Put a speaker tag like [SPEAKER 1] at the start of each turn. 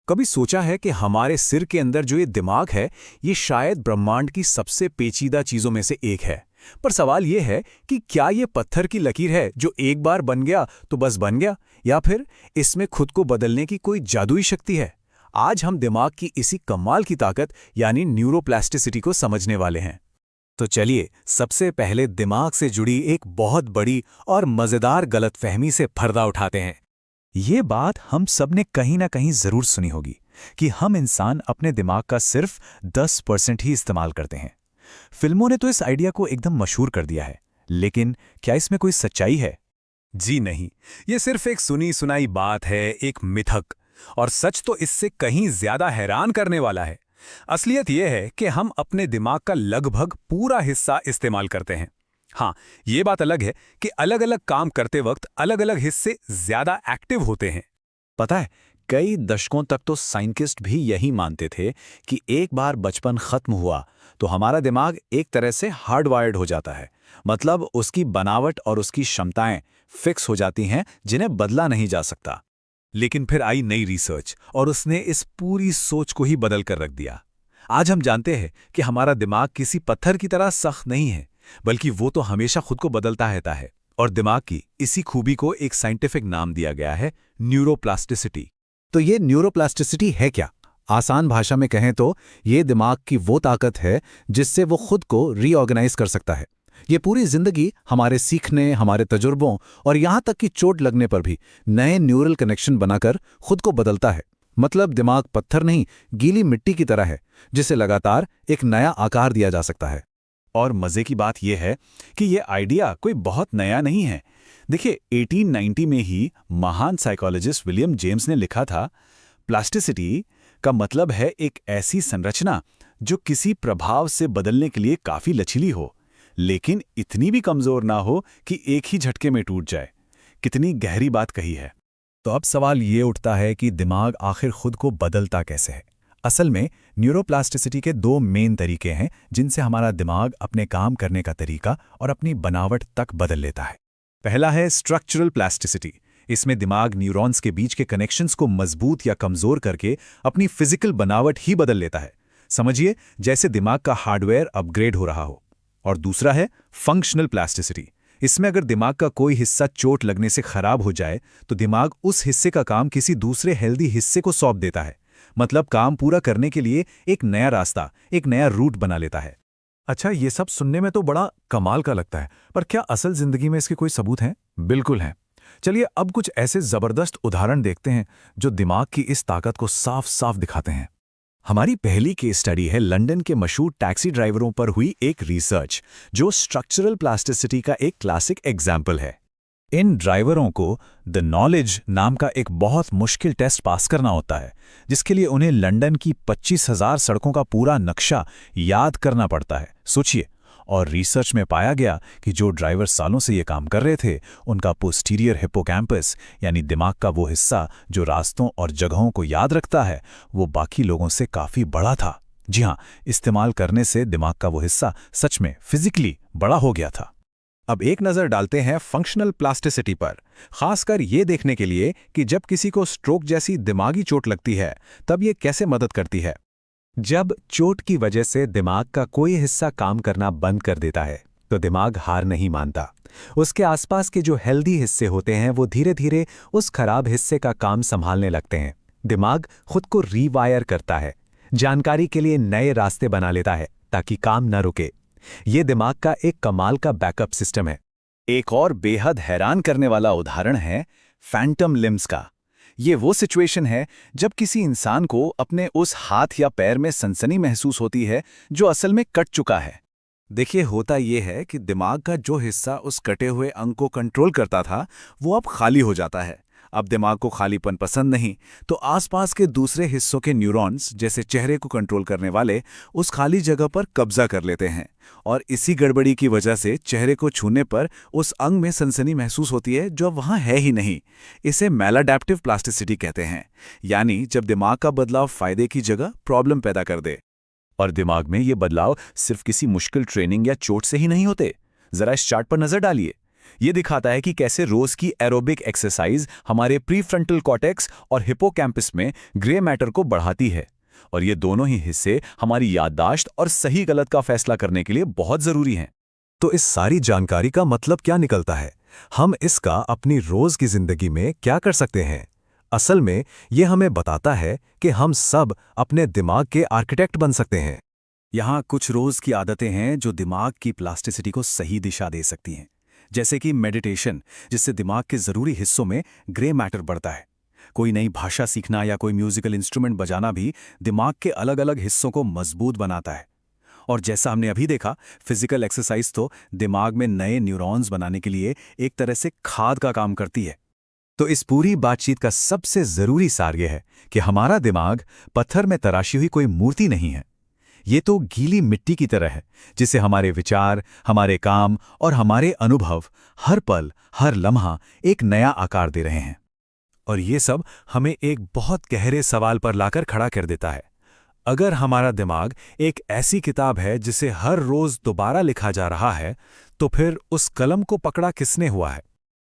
[SPEAKER 1] कभी सोचा है कि हमारे सिर के अंदर जो ये दिमाग है, ये शायद ब्रह्मांड की सबसे पेचीदा चीजों में से एक है। पर सवाल ये है कि क्या ये पत्थर की लकीर है जो एक बार बन गया तो बस बन गया, या फिर इसमें खुद को बदलने की कोई जादुई शक्ति है? आज हम दिमाग की इसी कमाल की ताकत यानी न्यूरोप्लास्टिसिटी को समझने वाले हैं। तो चलिए सबसे पहले दिमाग से जुड़ी एक बहुत बड़ी और मजेदार गलतफहमी से पर्दा उठाते हैं। ये बात हम सब ने कहीं ना कहीं जरूर सुनी होगी कि हम इंसान अपने दिमाग का सिर्फ 10% ही इस्तेमाल करते हैं। फिल्मों ने तो इस आइडिया को एकदम मशहूर कर दिया है, लेकिन क्या इसमें कोई सच्चाई है? जी नहीं, ये सिर्फ एक सुनी सुनाई बात है, एक मिथक। और सच तो इससे कहीं ज्यादा हैरान करने वाला है। असलियत यह है कि हम अपने दिमाग का लगभग पूरा हिस्सा इस्तेमाल करते हैं। हाँ, ये बात अलग है कि अलग अलग काम करते वक्त अलग अलग हिस्से ज्यादा एक्टिव होते हैं। पता है, कई दशकों तक तो साइंटिस्ट भी यही मानते थे कि एक बार बचपन खत्म हुआ तो हमारा दिमाग एक तरह से हार्डवायर्ड हो जाता है। मतलब उसकी बनावट और उसकी क्षमताएं फिक्स हो जाती हैं, जिन्हें बदला नहीं जा सकता। लेकिन फिर आई नई रिसर्च और उसने इस पूरी सोच को ही बदल कर रख दिया। आज हम जानते हैं कि हमारा दिमाग किसी पत्थर की तरह सख्त नहीं है, बल्कि वो तो हमेशा खुद को बदलता रहता है। और दिमाग की इसी खूबी को एक साइंटिफिक नाम दिया गया है, न्यूरोप्लास्टिसिटी। तो ये न्यूरोप्लास्टिसिटी है क्या? आसान भाषा में कहें तो ये दिमाग की वो ताकत है जिससे वो खुद को रीऑर्गेनाइज कर सकता है। ये पूरी जिंदगी हमारे सीखने, हमारे तजुर्बों और यहाँ तक कि चोट लगने पर भी नए न्यूरल कनेक्शन बनाकर खुद को बदलता है। मतलब दिमाग पत्थर नहीं, गीली मिट्टी की तरह है, जिसे लगातार एक नया आकार दिया जा सकता है। और मजे की बात यह है कि यह आइडिया कोई बहुत नया नहीं है। देखिए, 1890 में ही महान साइकोलॉजिस्ट विलियम जेम्स ने लिखा था, प्लास्टिसिटी का मतलब है एक ऐसी संरचना जो किसी प्रभाव से बदलने के लिए काफी लचीली हो, लेकिन इतनी भी कमजोर ना हो कि एक ही झटके में टूट जाए। कितनी गहरी बात कही है। तो अब सवाल ये उठता है कि दिमाग आखिर खुद को बदलता कैसे है? असल में न्यूरोप्लास्टिसिटी के दो मेन तरीके हैं जिनसे हमारा दिमाग अपने काम करने का तरीका और अपनी बनावट तक बदल लेता है। पहला है स्ट्रक्चरल प्लास्टिसिटी। इसमें दिमाग न्यूरॉन्स के बीच के कनेक्शंस को मजबूत या कमजोर करके अपनी फिजिकल बनावट ही बदल लेता है। समझिए जैसे दिमाग का हार्डवेयर अपग्रेड हो रहा हो। और दूसरा है फंक्शनल प्लास्टिसिटी। इसमें अगर दिमाग का कोई हिस्सा चोट लगने से खराब हो जाए तो दिमाग उस हिस्से का काम किसी दूसरे हेल्दी हिस्से को सौंप देता है। मतलब काम पूरा करने के लिए एक नया रास्ता, एक नया रूट बना लेता है। अच्छा, ये सब सुनने में तो बड़ा कमाल का लगता है, पर क्या असल जिंदगी में इसके कोई सबूत हैं? बिल्कुल हैं। चलिए अब कुछ ऐसे जबरदस्त उदाहरण देखते हैं जो दिमाग की इस ताकत को साफ साफ दिखाते हैं। हमारी पहली केस स्टडी है लंदन के मशहूर टैक्सी ड्राइवरों पर हुई एक रिसर्च, जो स्ट्रक्चरल प्लास्टिसिटी का एक क्लासिक एग्जाम्पल है। इन ड्राइवरों को द नॉलेज नाम का एक बहुत मुश्किल टेस्ट पास करना होता है, जिसके लिए उन्हें लंदन की 25,000 सड़कों का पूरा नक्शा याद करना पड़ता है। सोचिए। और रिसर्च में पाया गया कि जो ड्राइवर सालों से ये काम कर रहे थे, उनका पोस्टीरियर हिप्पोकैम्पस यानी दिमाग का वो हिस्सा जो रास्तों और जगहों को याद रखता है, वो बाकी लोगों से काफ़ी बड़ा था। जी हाँ, इस्तेमाल करने से दिमाग का वो हिस्सा सच में फिजिकली बड़ा हो गया था। अब एक नज़र डालते हैं फंक्शनल प्लास्टिसिटी पर, खासकर ये देखने के लिए कि जब किसी को स्ट्रोक जैसी दिमागी चोट लगती है तब ये कैसे मदद करती है। जब चोट की वजह से दिमाग का कोई हिस्सा काम करना बंद कर देता है तो दिमाग हार नहीं मानता। उसके आसपास के जो हेल्दी हिस्से होते हैं वो धीरे धीरे उस खराब हिस्से का काम संभालने लगते हैं। दिमाग खुद को रीवायर करता है, जानकारी के लिए नए रास्ते बना लेता है ताकि काम न रुके। ये दिमाग का एक कमाल का बैकअप सिस्टम है। एक और बेहद हैरान करने वाला उदाहरण है फैंटम लिम्स का। ये वो सिचुएशन है जब किसी इंसान को अपने उस हाथ या पैर में सनसनी महसूस होती है जो असल में कट चुका है। देखिए, होता ये है कि दिमाग का जो हिस्सा उस कटे हुए अंग को कंट्रोल करता था वो अब खाली हो जाता है। अब दिमाग को खालीपन पसंद नहीं, तो आसपास के दूसरे हिस्सों के न्यूरॉन्स जैसे चेहरे को कंट्रोल करने वाले उस खाली जगह पर कब्जा कर लेते हैं। और इसी गड़बड़ी की वजह से चेहरे को छूने पर उस अंग में सनसनी महसूस होती है जो वहाँ है ही नहीं। इसे मैलाडैप्टिव प्लास्टिसिटी कहते हैं, यानी जब दिमाग का बदलाव फायदे की जगह प्रॉब्लम पैदा कर दे। और दिमाग में ये बदलाव सिर्फ किसी मुश्किल ट्रेनिंग या चोट से ही नहीं होते। जरा इस चार्ट पर नजर डालिए। ये दिखाता है कि कैसे रोज की एरोबिक एक्सरसाइज हमारे प्रीफ्रंटल कॉर्टेक्स और हिपोकैम्पस में ग्रे मैटर को बढ़ाती है, और ये दोनों ही हिस्से हमारी याददाश्त और सही गलत का फैसला करने के लिए बहुत जरूरी हैं। तो इस सारी जानकारी का मतलब क्या निकलता है? हम इसका अपनी रोज की जिंदगी में क्या कर सकते हैं? असल में ये हमें बताता है कि हम सब अपने दिमाग के आर्किटेक्ट बन सकते हैं। यहाँ कुछ रोज की आदतें हैं जो दिमाग की प्लास्टिसिटी को सही दिशा दे सकती हैं, जैसे कि मेडिटेशन, जिससे दिमाग के जरूरी हिस्सों में ग्रे मैटर बढ़ता है। कोई नई भाषा सीखना या कोई म्यूजिकल इंस्ट्रूमेंट बजाना भी दिमाग के अलग अलग हिस्सों को मजबूत बनाता है। और जैसा हमने अभी देखा, फिजिकल एक्सरसाइज तो दिमाग में नए न्यूरॉन्स बनाने के लिए एक तरह से खाद का काम करती है। तो इस पूरी बातचीत का सबसे जरूरी सार यह है कि हमारा दिमाग पत्थर में तराशी हुई कोई मूर्ति नहीं है। ये तो गीली मिट्टी की तरह है, जिसे हमारे विचार, हमारे काम और हमारे अनुभव हर पल, हर लम्हा एक नया आकार दे रहे हैं। और ये सब हमें एक बहुत गहरे सवाल पर लाकर खड़ा कर देता है। अगर हमारा दिमाग एक ऐसी किताब है जिसे हर रोज दोबारा लिखा जा रहा है, तो फिर उस कलम को पकड़ा किसने हुआ है?